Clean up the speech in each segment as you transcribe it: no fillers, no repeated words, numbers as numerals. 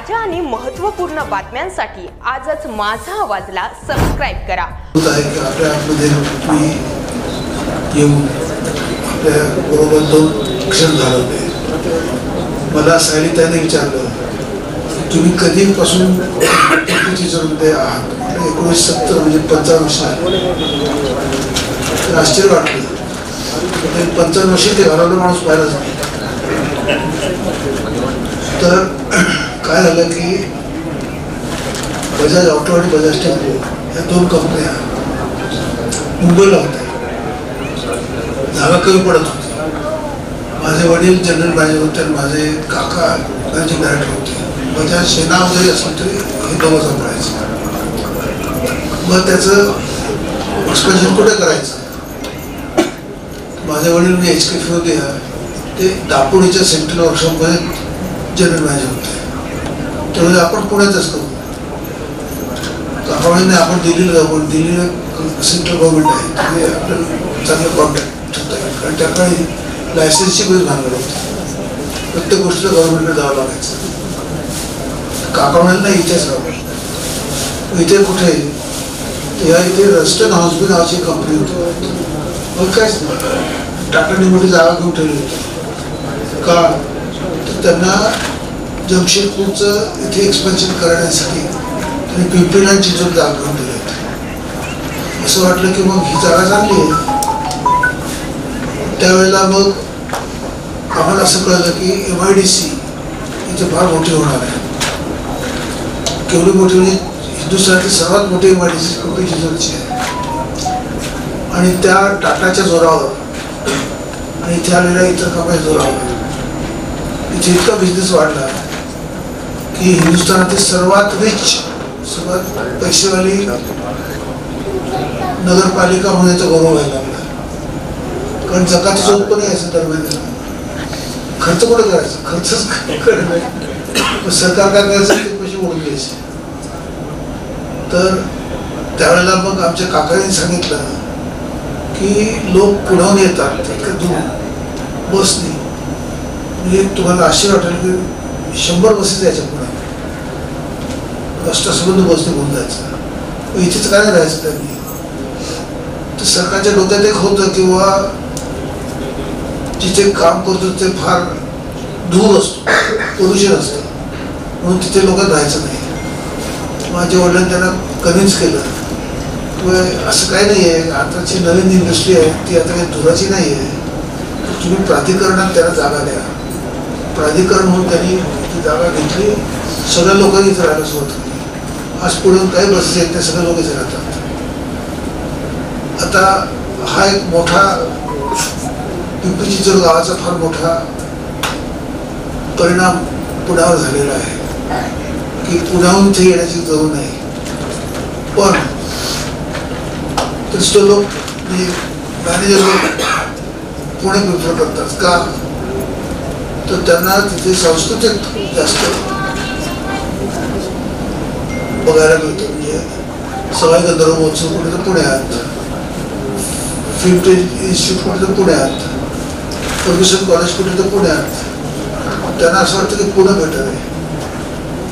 ताज्या आणि महत्त्वपूर्ण बातम्यांसाठी आजच माझा आवाजला सबस्क्राइब करा. बरोबर 2 क्षण घालवले. मला सायलीताईने विचारलं तुम्ही कधीपासून टीचरमध्ये आहात. 1970 म्हणजे 55 वर्ष आश्चर्य वाटलं. 55 वर्ष ते घालवलं माणूस पाहिलाच नाही. तर काय झालं की बजाज ऑटो आणि बजाज टेम्पो या 2 कंपन्या मुंबईला होत्या. जागा कमी पडत होती. माझे वडील जनरल मॅनेजर होते आणि माझे काका मॅनेजिंग डायरेक्टर होते. बजाज सेना वगैरे असेल तरी हे दोघं सांभाळायचं. मग त्याचं एक्सपेन्शन कुठे करायचं. माझे वडील मी HK फिरोदिया ते दापोलीच्या सेंट्रल वर्कशॉपमध्ये जनरल मॅनेजर होते. त्यामुळे आपण पुण्यातच करू. आपण आपण दिल्लीला जाऊ. पण दिल्लीला सेंट्रल गव्हर्नमेंट आहे. तिथे आपल्याला चांगलं कॉन्टॅक्ट ठेवता येईल. कारण त्या काळी लायसन्सची पण भांडवल होतं. प्रत्येक गोष्टीला गव्हर्नमेंटला जावं लागायचं. काका म्हणाल नाही इथेच राहू. इथे कुठे या इथे रस्टन हॉस्बी नावाची कंपनी होती. मग कायच नाही टाटाने मोठी जागा घेऊन ठेवली होती. का तर त्यांना जमशेदपूरचं इथे एक्सपेन्शन करण्यासाठी त्यांनी पिंपरीला आणि चिंचवड जागा घेऊन ठेवली होती. असं वाटलं की मग ही जागा चांगली आहे. त्यावेळेला मग आम्हाला असं कळलं की MIDC इथे फार मोठी होणार आहे. केवढी मोठी म्हणजे हिंदुस्थानातली सर्वात मोठी MIDC कुठे चिंचवडची आहे. आणि त्या टाटाच्या जोरावर आणि इथे आलेल्या इतर कंपन्या जोरावर इथे इतका बिझनेस वाढला की हिंदुस्थानातील सर्वात रिच सर्वात पैसेवाली नगरपालिका होण्याचा गौरव व्हायला लागला. कारण जकातीचं उत्पन्न यायचं दरम्यान. खर्च कुठं करायचा. खर्चच करत नाही. सरकार काय करायचं ते पैसे ओढून घ्यायचे. तर त्यावेळेला मग आमच्या काकांनी सांगितलं की लोक पुण्याहून येतात इतकं दूर बसने. म्हणजे तुम्हाला आश्चर्य वाटेल की 100 बसेस यायच्या पुण्यात. अष्टसंबंध बसने घेऊन जायचं. इथेच काय नाही राहायचं त्यांनी. तर सरकारच्या डोक्यात एक होतं किंवा जिथे काम करतो ते फार दूर असतो. पोल्युशन असतं. म्हणून तिथे लोक राहायचं नाही. माझ्या वडिलांनी त्यांना कन्व्हिन्स केलं असं काही नाही आहे. आताची नवीन इंडस्ट्री आहे ती आता काही धुराची नाही आहे. तुम्ही प्राधिकरणात त्याला जागा द्या. प्राधिकरण म्हणून त्यांनी ती जागा घेतली. सगळ्या लोकांनी इथे राहायला सुरुवात केली. आज पुढे काही बसेस आहेत ते सगळे लोक इथे राहतात. आता हा एक मोठा पिंपरी चिंचवड गावाचा फार मोठा परिणाम पुण्यावर झालेला आहे की पुण्याहून इथे येण्याची जरूर नाही. पण तसे लोक मॅनेजर लोक पुणे प्रिफर करतात. का तर त्यांना तिथे सांस्कृतिक जास्त बघायला मिळतं. म्हणजे सवाई गंधर्व महोत्सव कुठे तर पुण्यात, फिल्म इन्स्टिट्यूट कुठे तर पुण्यात, फर्ग्युसन कॉलेज कुठे तर पुण्यात. त्यांना असं वाटतं की पुणे बेटर आहे.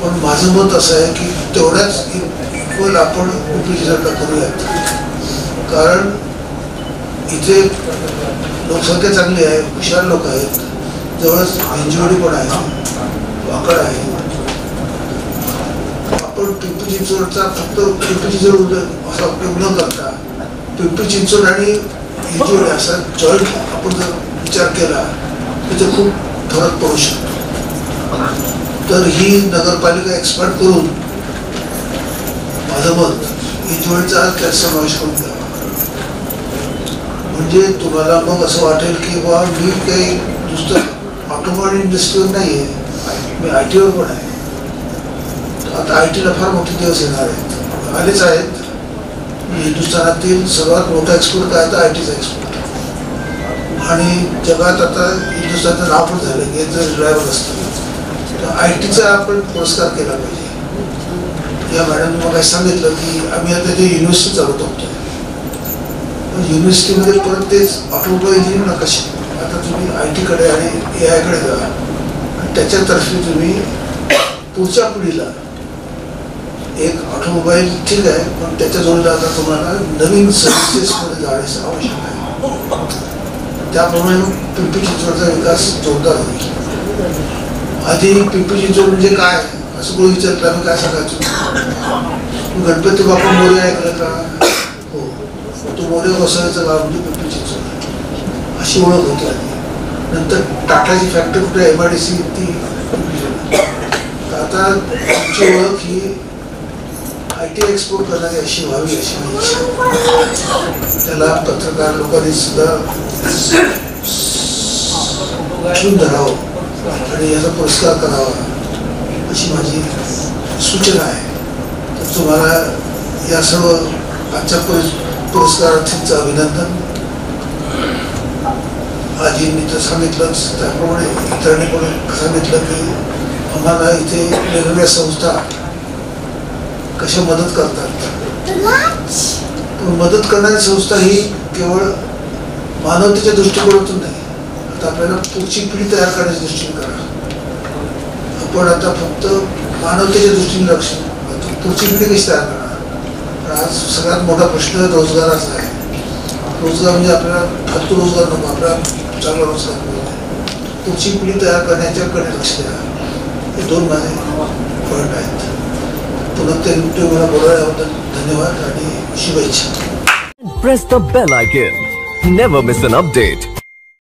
पण माझं मत असं आहे की तेवढ्याच इक्वल आपण पिंपरी चिंचवडला करूयात. कारण इथे लोकसंख्या चांगली आहे. हुशार लोक आहेत. जवळच हिंजवडी पण आहे. वाकड आहे. आपण पिंपरी चिंचवडचा फक्त पिंपरी चिंचवड असा उपयोग न करता पिंपरी चिंचवड आणि हिंजवडी असा जॉईंट आपण जर विचार केला तर ते खूप फरक पडू शकतो. तर ही नगरपालिका एक्सपांड करून माझं मत हिंजवडीचा त्यात समावेश करून द्यावा. म्हणजे तुम्हाला मग असं वाटेल की बा मी काही नुसतं ऑटोमोबाईल इंडस्ट्रीवर नाही आहे. मी IT वर पण आहे. आता ITला फार मोठे दिवस येणार आहेत. आलेच आहेत. हिंदुस्थानातील सर्वात मोठा एक्सपोर्ट काय तर ITचा एक्सपोर्ट. आणि जगात आता हिंदुस्थानचं नाव पण झालं की जर ड्रायव्हर असतं तर ITचा आपण पुरस्कार केला पाहिजे. या मॅडमने मग काय सांगितलं की आम्ही आता ते युनिव्हर्सिटी चालवत होतो. युनिव्हर्सिटीमध्ये परत तेच ऑटोमोबाईल इंजिनिअरिंग नका शिकू. आता तुम्ही IT कडे आणि AI कडे जा आणि त्याच्यातर्फे तुम्ही पुढच्या पिढीला एक ऑटोमोबाईल ठीक आहे, पण त्याच्या जोडीला आता तुम्हाला नवीन सर्व्हिसेसमध्ये जाण्याचं आवश्यक आहे. त्याप्रमाणे पिंपरी चिंचवडचा विकास जोरदार होईल. आधी पिंपरी चिंचवड म्हणजे काय असं कोणी विचारलं, आम्ही काय सांगायचो? गणपती बाप्पा मोरे ऐकलं का? हो, तो मोरे वसवायचं गाव म्हणजे पिंपरी चिंचवड अशी ओळख होती आधी. नंतर टाटाची फॅक्टरी कुठे MIDC ती. आता आमची ओळख ही IT एक्सपोर्ट करणारी अशी व्हावी अशी माझी इच्छा. त्याला पत्रकार लोकांनी सुद्धा घेऊन धरावं आणि याचा पुरस्कार करावा अशी माझी सूचना आहे. तर तुम्हाला या सर्व आजच्या पुरस्कारार्थींचं अभिनंदन. आजींनी तर सांगितलंच, त्याप्रमाणे इतरांनी पण सांगितलं की आम्हाला इथे वेगवेगळ्या संस्था कशा मदत करतात. पण मदत करणारी संस्था ही केवळ मानवतेच्या दृष्टिकोनातून नाही, आता आपल्याला पुढची पिढी तयार करण्याच्या दृष्टीने करा. आपण आता फक्त मानवतेच्या दृष्टीने लक्ष, पुढची पिढी कशी तयार करणार? आज सगळ्यात मोठा प्रश्न रोजगाराचा आहे. रोजगार म्हणजे आपल्याला फालतू रोजगार नको, आपल्याला चांगला रोजगार मिळतो. पुढची पिढी तयार करण्याच्याकडे लक्ष द्या. हे दोन माझे पॉईंट आहेत. पुन्हा ते मला बोलवल्याबद्दल धन्यवाद आणि शुभेच्छा. Press the bell icon. Never miss an update.